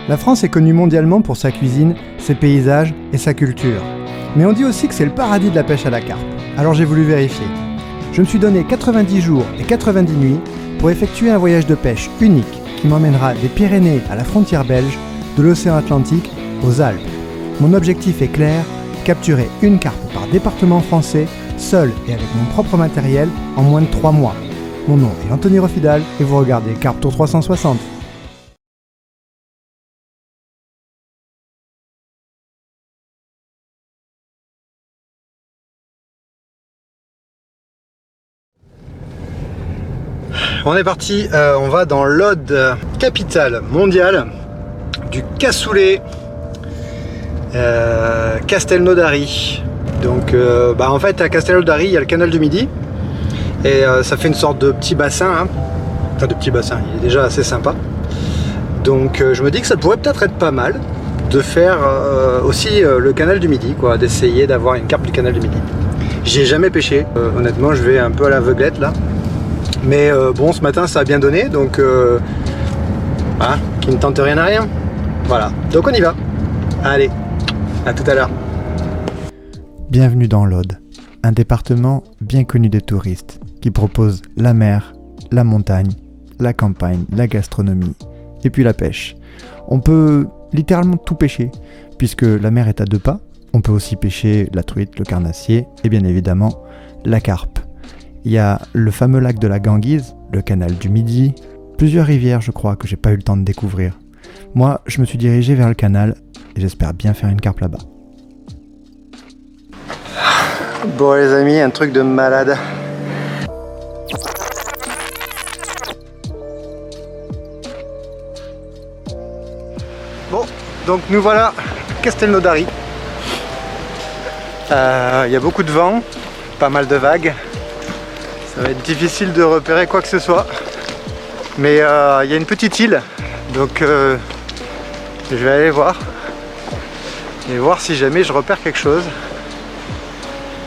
La France est connue mondialement pour sa cuisine, ses paysages et sa culture. Mais on dit aussi que c'est le paradis de la pêche à la carpe. Alors j'ai voulu vérifier. Je me suis donné 90 jours et 90 nuits pour effectuer un voyage de pêche unique qui m'emmènera des Pyrénées à la frontière belge, de l'océan Atlantique aux Alpes. Mon objectif est clair, capturer une carpe par département français, seul et avec mon propre matériel, en moins de 3 mois. Mon nom est Anthony Rofidal et vous regardez Carpe Tour 360. On est parti, on va dans l'Aude, capitale mondiale du cassoulet, Castelnaudary. Donc en fait à Castelnaudary il y a le canal du Midi et ça fait une sorte de petit bassin, hein. Enfin de petit bassin, il est déjà assez sympa. Donc je me dis que ça pourrait peut-être être pas mal de faire aussi le canal du Midi, quoi, d'essayer d'avoir une carpe du canal du Midi. J'y ai jamais pêché, honnêtement je vais un peu à l'aveuglette là. Mais bon, ce matin ça a bien donné, donc qui ne tente rien à rien. Voilà, donc on y va. Allez, à tout à l'heure. Bienvenue dans l'Aude, un département bien connu des touristes qui propose la mer, la montagne, la campagne, la gastronomie et puis la pêche. On peut littéralement tout pêcher, puisque la mer est à 2 pas. On peut aussi pêcher la truite, le carnassier et bien évidemment la carpe. Il y a le fameux lac de la Ganguise, le canal du Midi, plusieurs rivières je crois que j'ai pas eu le temps de découvrir. Moi je me suis dirigé vers le canal et j'espère bien faire une carpe là-bas. Bon les amis, un truc de malade. Bon, donc nous voilà Castelnaudary. Il y a beaucoup de vent, pas mal de vagues. Ça va être difficile de repérer quoi que ce soit. Mais il y a une petite île, donc je vais aller voir. Et voir si jamais je repère quelque chose.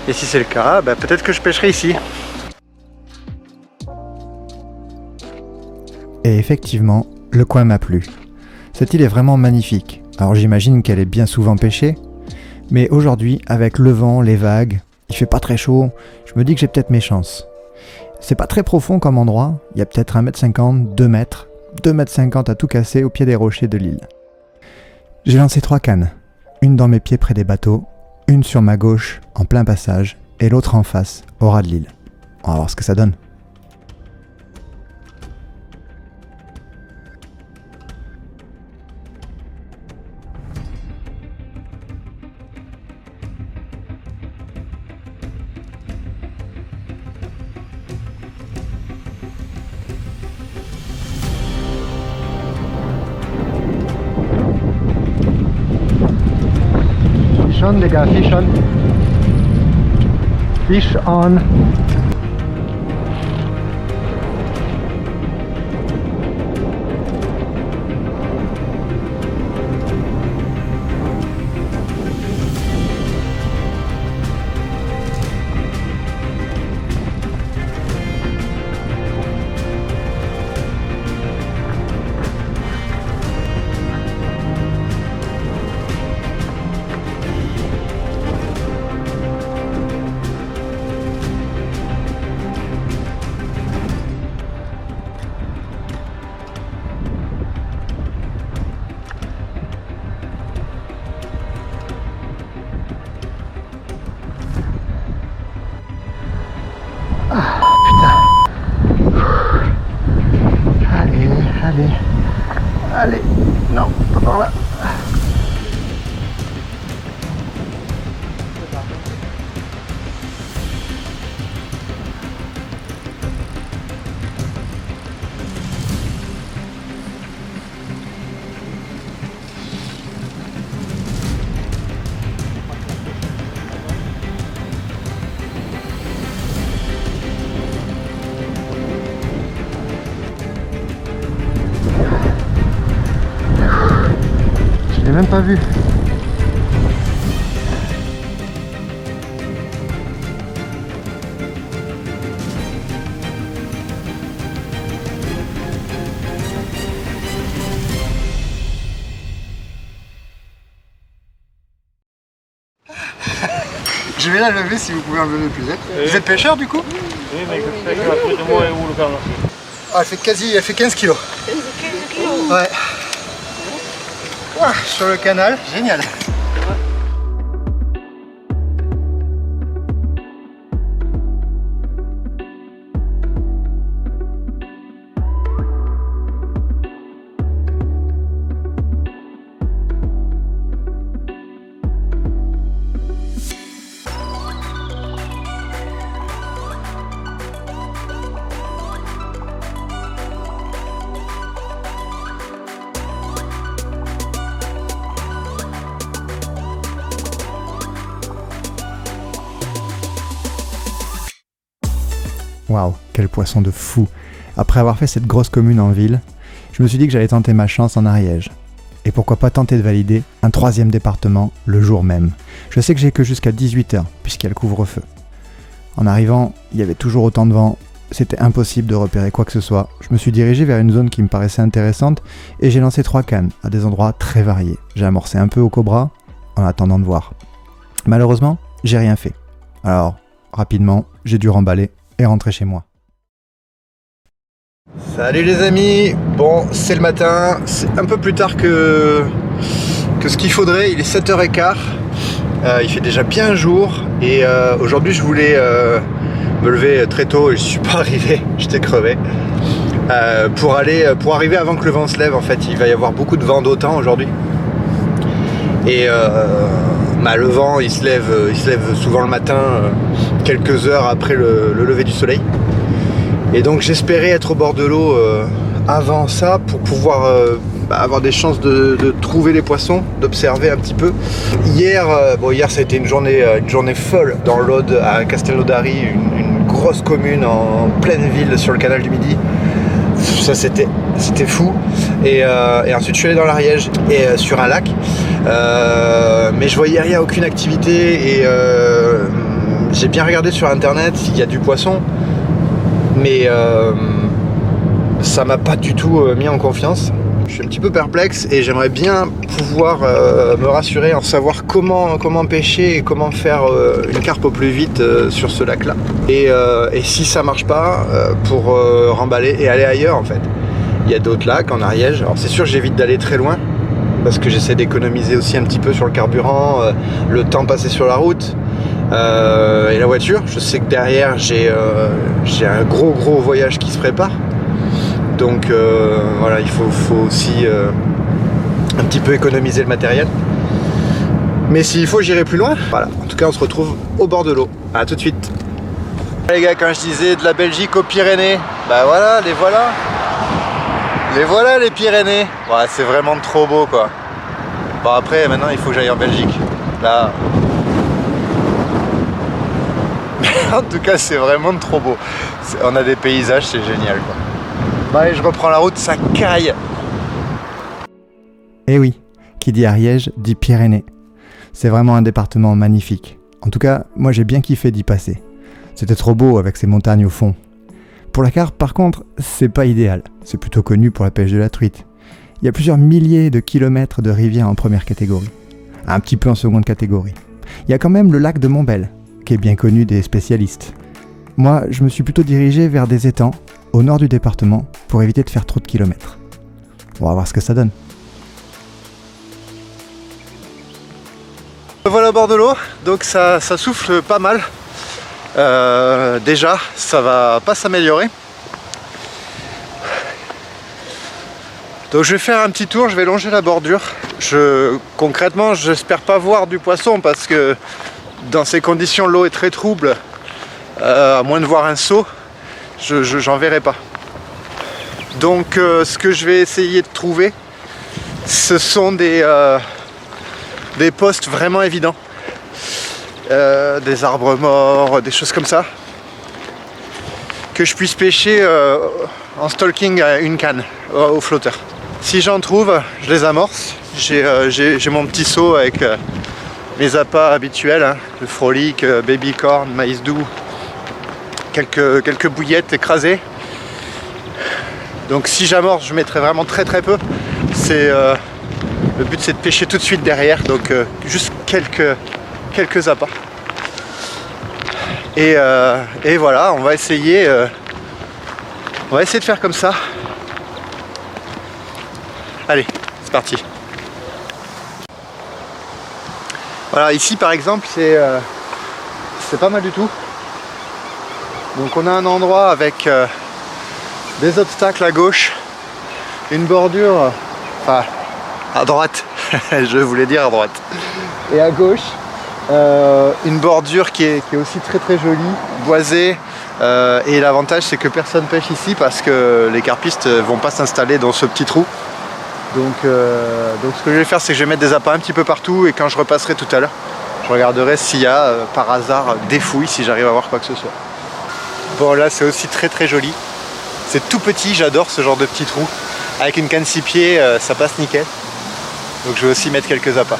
Et si c'est le cas, peut-être que je pêcherai ici. Et effectivement, le coin m'a plu. Cette île est vraiment magnifique. Alors j'imagine qu'elle est bien souvent pêchée. Mais aujourd'hui, avec le vent, les vagues, il fait pas très chaud, je me dis que j'ai peut-être mes chances. C'est pas très profond comme endroit, il y a peut-être 1,50 m, 2 mètres, 2,50 m à tout casser au pied des rochers de l'île. J'ai lancé 3 cannes, une dans mes pieds près des bateaux, une sur ma gauche en plein passage et l'autre en face au ras de l'île. On va voir ce que ça donne. Fish on les gars, fish on. Fish on. Allez, non, pas par là. Je l'ai même pas vu. Je vais la lever si vous pouvez enlever le plus. Vous êtes pêcheur du coup? Oui, mais je fais que la truite de moi et où le canard. Ah, elle fait 15 kilos. 15 kilos. Ouais. Ah, sur le canal, génial. Waouh, quel poisson de fou! Après avoir fait cette grosse commune en ville, je me suis dit que j'allais tenter ma chance en Ariège. Et pourquoi pas tenter de valider un 3e département le jour même. Je sais que j'ai que jusqu'à 18h, puisqu'il y a le couvre-feu. En arrivant, il y avait toujours autant de vent, c'était impossible de repérer quoi que ce soit. Je me suis dirigé vers une zone qui me paraissait intéressante et j'ai lancé 3 cannes à des endroits très variés. J'ai amorcé un peu au cobra en attendant de voir. Malheureusement, j'ai rien fait. Alors, rapidement, j'ai dû remballer et rentrer chez moi. Salut les amis, bon c'est le matin, c'est un peu plus tard que ce qu'il faudrait, il est 7h15, il fait déjà bien jour et aujourd'hui je voulais me lever très tôt et je suis pas arrivé, j'étais crevé. Pour arriver avant que le vent se lève, en fait il va y avoir beaucoup de vent d'autant aujourd'hui et le vent il se lève souvent le matin, quelques heures après le lever du soleil. Et donc j'espérais être au bord de l'eau avant ça pour pouvoir avoir des chances de trouver les poissons, d'observer un petit peu. Hier ça a été une journée folle dans l'Aude à Castelnaudary, une grosse commune en pleine ville sur le canal du Midi. Ça c'était fou. Et ensuite je suis allé dans l'Ariège et sur un lac. Mais je voyais rien, aucune activité et j'ai bien regardé sur internet, il y a du poisson. Mais ça m'a pas du tout mis en confiance. Je suis un petit peu perplexe et j'aimerais bien pouvoir me rassurer en savoir comment pêcher et comment faire une carpe au plus vite sur ce lac là. Et si ça marche pas, pour remballer et aller ailleurs en fait. Il y a d'autres lacs en Ariège. Alors c'est sûr que j'évite d'aller très loin parce que j'essaie d'économiser aussi un petit peu sur le carburant, le temps passé sur la route. Et la voiture, je sais que derrière j'ai un gros voyage qui se prépare, donc voilà, il faut aussi un petit peu économiser le matériel, mais s'il faut j'irai plus loin. Voilà, en tout cas on se retrouve au bord de l'eau, à tout de suite. Les gars, quand je disais de la Belgique aux Pyrénées, bah voilà, les voilà les Pyrénées. Ouais, c'est vraiment trop beau quoi. Bon après maintenant il faut que j'aille en Belgique, là. En tout cas c'est vraiment trop beau, on a des paysages, c'est génial quoi. Bon allez, je reprends la route, ça caille. Eh oui, qui dit Ariège dit Pyrénées. C'est vraiment un département magnifique. En tout cas, moi j'ai bien kiffé d'y passer. C'était trop beau avec ces montagnes au fond. Pour la carpe par contre, c'est pas idéal. C'est plutôt connu pour la pêche de la truite. Il y a plusieurs milliers de kilomètres de rivières en première catégorie, un petit peu en seconde catégorie. Il y a quand même le lac de Montbel, qui est bien connu des spécialistes. Moi, je me suis plutôt dirigé vers des étangs, au nord du département, pour éviter de faire trop de kilomètres. On va voir ce que ça donne. Voilà au bord de l'eau, donc ça souffle pas mal. Déjà, ça va pas s'améliorer. Donc je vais faire un petit tour, je vais longer la bordure. Concrètement, j'espère pas voir du poisson parce que dans ces conditions, l'eau est très trouble. À moins de voir un seau, j'en verrai pas. Donc ce que je vais essayer de trouver, ce sont des postes vraiment évidents. Des arbres morts, des choses comme ça. Que je puisse pêcher en stalking à une canne, au flotteur. Si j'en trouve, je les amorce. J'ai mon petit seau avec mes appâts habituels, hein, le frolic, baby corn, maïs doux, quelques bouillettes écrasées. Donc si j'amorce, je mettrai vraiment très peu. Le but c'est de pêcher tout de suite derrière, donc juste quelques appâts. Et voilà, on va essayer de faire comme ça. Allez, c'est parti. Voilà, ici par exemple, c'est pas mal du tout. Donc on a un endroit avec des obstacles à gauche, une bordure, enfin à droite, je voulais dire à droite, et à gauche, une bordure qui est aussi très très jolie, boisée, et l'avantage c'est que personne pêche ici parce que les carpistes vont pas s'installer dans ce petit trou. Donc ce que je vais faire, c'est que je vais mettre des appâts un petit peu partout, et quand je repasserai tout à l'heure, je regarderai s'il y a par hasard des fouilles, si j'arrive à voir quoi que ce soit. Bon, là c'est aussi très très joli, c'est tout petit, j'adore ce genre de petit trou. Avec une canne 6 pieds, ça passe nickel. Donc je vais aussi mettre quelques appâts.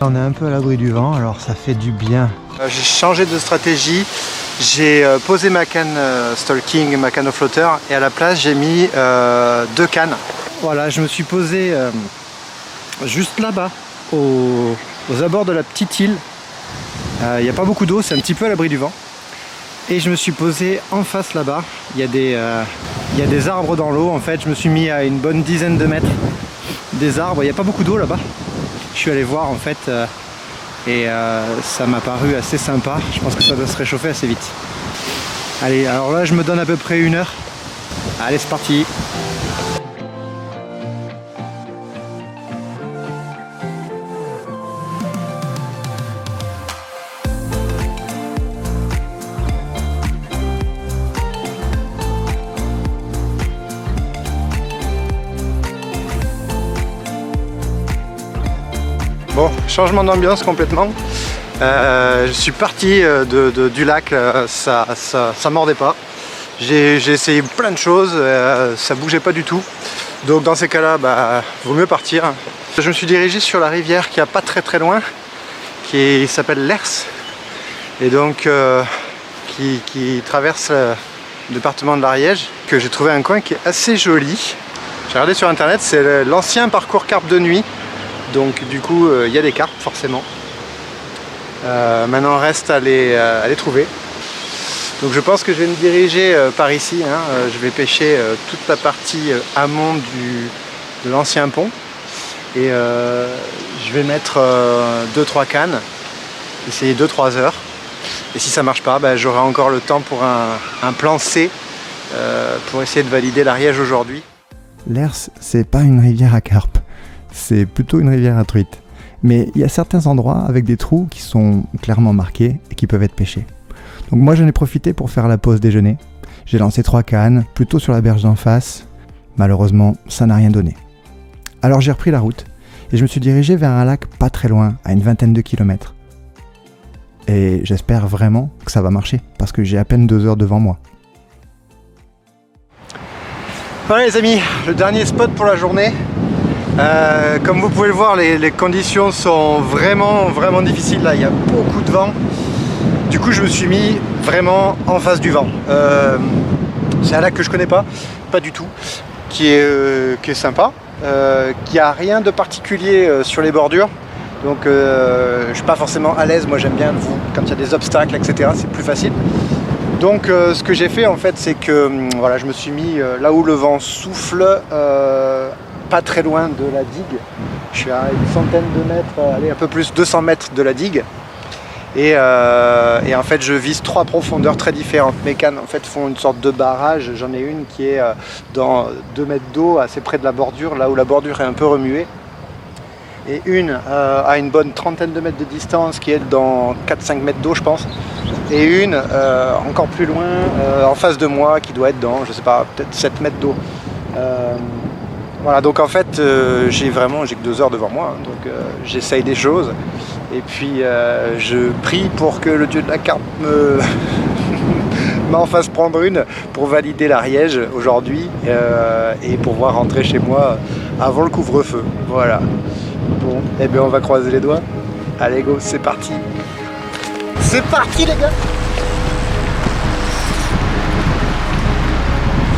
On est un peu à l'abri du vent, alors ça fait du bien. J'ai changé de stratégie, j'ai posé ma canne stalking, ma canne au flotteur, et à la place j'ai mis 2 cannes. Voilà, je me suis posé juste là-bas, aux abords de la petite île. Il n'y a pas beaucoup d'eau, c'est un petit peu à l'abri du vent. Et je me suis posé en face là-bas, il y a des arbres dans l'eau. En fait, je me suis mis à une bonne dizaine de mètres des arbres, il n'y a pas beaucoup d'eau là-bas. Je suis allé voir en fait et ça m'a paru assez sympa. Je pense que ça doit se réchauffer assez vite. Allez, alors là je me donne à peu près 1 heure. Allez, c'est parti. Bon, changement d'ambiance complètement. Je suis parti du lac, ça mordait pas. J'ai essayé plein de choses, ça bougeait pas du tout. Donc dans ces cas-là, vaut mieux partir. Je me suis dirigé sur la rivière qui est pas très très loin, qui s'appelle l'Hers, et donc qui traverse le département de l'Ariège, que j'ai trouvé un coin qui est assez joli. J'ai regardé sur internet, c'est l'ancien parcours carpe de nuit. Donc du coup, il y a des carpes forcément. Maintenant, il reste à les trouver. Donc je pense que je vais me diriger par ici. Je vais pêcher toute la partie amont de l'ancien pont. Et je vais mettre 2-3 cannes, essayer 2-3 heures. Et si ça marche pas, j'aurai encore le temps pour un plan C pour essayer de valider l'Ariège aujourd'hui. L'Hers, c'est pas une rivière à carpe. C'est plutôt une rivière à truites. Mais il y a certains endroits avec des trous qui sont clairement marqués et qui peuvent être pêchés. Donc moi j'en ai profité pour faire la pause déjeuner. J'ai lancé 3 cannes, plutôt sur la berge d'en face. Malheureusement, ça n'a rien donné. Alors j'ai repris la route et je me suis dirigé vers un lac pas très loin, à une vingtaine de kilomètres. Et j'espère vraiment que ça va marcher, parce que j'ai à peine 2 heures devant moi. Voilà les amis, le dernier spot pour la journée. Comme vous pouvez le voir, les conditions sont vraiment difficiles. Là, il y a beaucoup de vent. Du coup, je me suis mis vraiment en face du vent. C'est un lac que je connais pas du tout, qui est sympa, qui a rien de particulier sur les bordures. Donc, je suis pas forcément à l'aise. Moi, j'aime bien quand il y a des obstacles, etc. C'est plus facile. Donc, ce que j'ai fait en fait, c'est que voilà, je me suis mis là où le vent souffle. Pas très loin de la digue. Je suis à une centaine de mètres, allez, un peu plus, 200 mètres de la digue. Et en fait, je vise 3 profondeurs très différentes. Mes cannes en fait font une sorte de barrage. J'en ai une qui est dans 2 mètres d'eau, assez près de la bordure, là où la bordure est un peu remuée. Et une à une bonne trentaine de mètres de distance, qui est dans 4-5 mètres d'eau, je pense. Et une encore plus loin, en face de moi, qui doit être dans, je sais pas, peut-être 7 mètres d'eau. Voilà, donc en fait, j'ai que 2 heures devant moi, donc j'essaye des choses, et puis je prie pour que le dieu de la carpe m'en fasse prendre une pour valider l'Ariège aujourd'hui et pouvoir rentrer chez moi avant le couvre-feu. Voilà. Bon, eh bien on va croiser les doigts. Allez go, c'est parti. C'est parti les gars.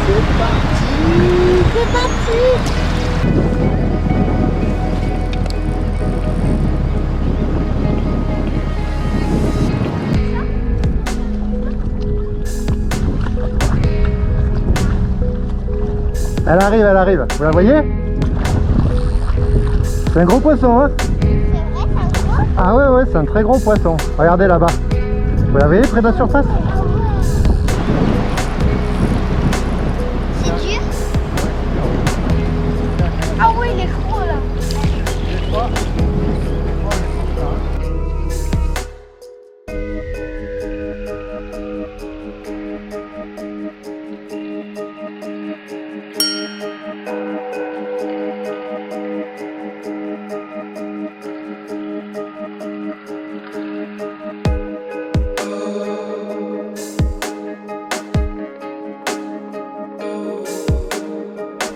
C'est parti. C'est parti. Elle arrive, vous la voyez? C'est un gros poisson, hein? Ah ouais, c'est un très gros poisson. Regardez là-bas. Vous la voyez près de la surface? C'est dur? Ah ouais, il est gros là.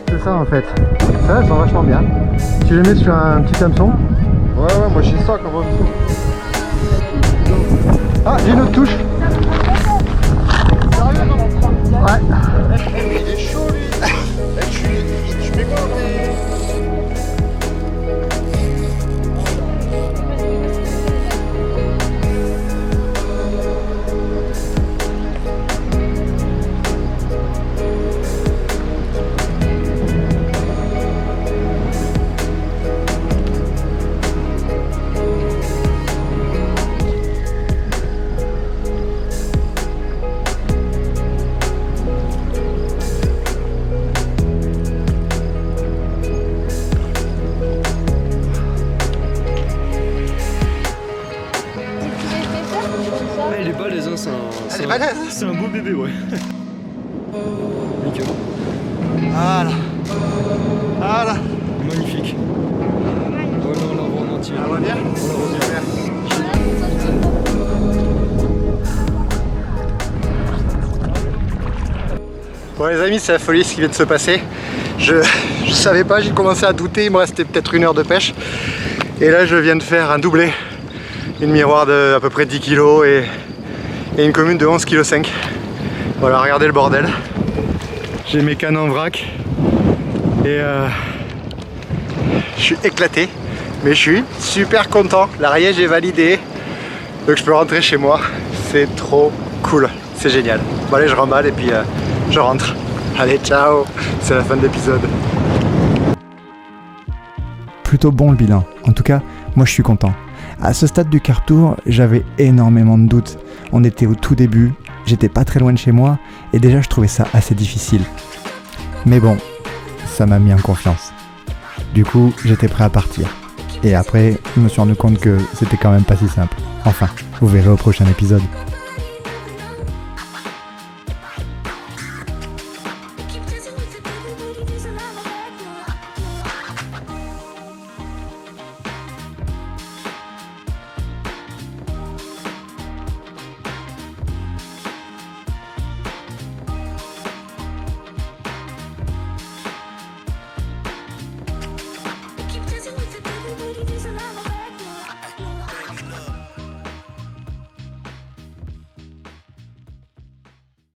C'est ça en fait. Ça, elles sont vachement bien. Tu les mets sur un petit hameçon. Ouais, moi j'ai ça comme hameçon. Ah, j'ai une autre touche. Ouais. Il est chaud lui. Je mets quoi Il est balèze, hein, c'est un beau bébé, ouais. Nickel. Voilà. Magnifique. Ouais, là, on la voit en entier. On la voit bien? On la voit bien. Bon les amis, c'est la folie ce qui vient de se passer. Je savais pas, j'ai commencé à douter, il me restait peut-être 1 heure de pêche. Et là je viens de faire un doublé. Une miroir de à peu près 10 kg et une commune de 11,5 kg. Voilà, regardez le bordel. J'ai mes cannes en vrac et je suis éclaté. Mais je suis super content, l'Ariège est validé. Donc je peux rentrer chez moi. C'est trop cool, c'est génial. Bon allez, je remballe et puis je rentre. Allez, ciao, c'est la fin de l'épisode. Plutôt bon le bilan. En tout cas, moi je suis content. À ce stade du Carpe Tour, j'avais énormément de doutes. On était au tout début, j'étais pas très loin de chez moi et déjà je trouvais ça assez difficile. Mais bon, ça m'a mis en confiance. Du coup, j'étais prêt à partir. Et après, je me suis rendu compte que c'était quand même pas si simple. Enfin, vous verrez au prochain épisode.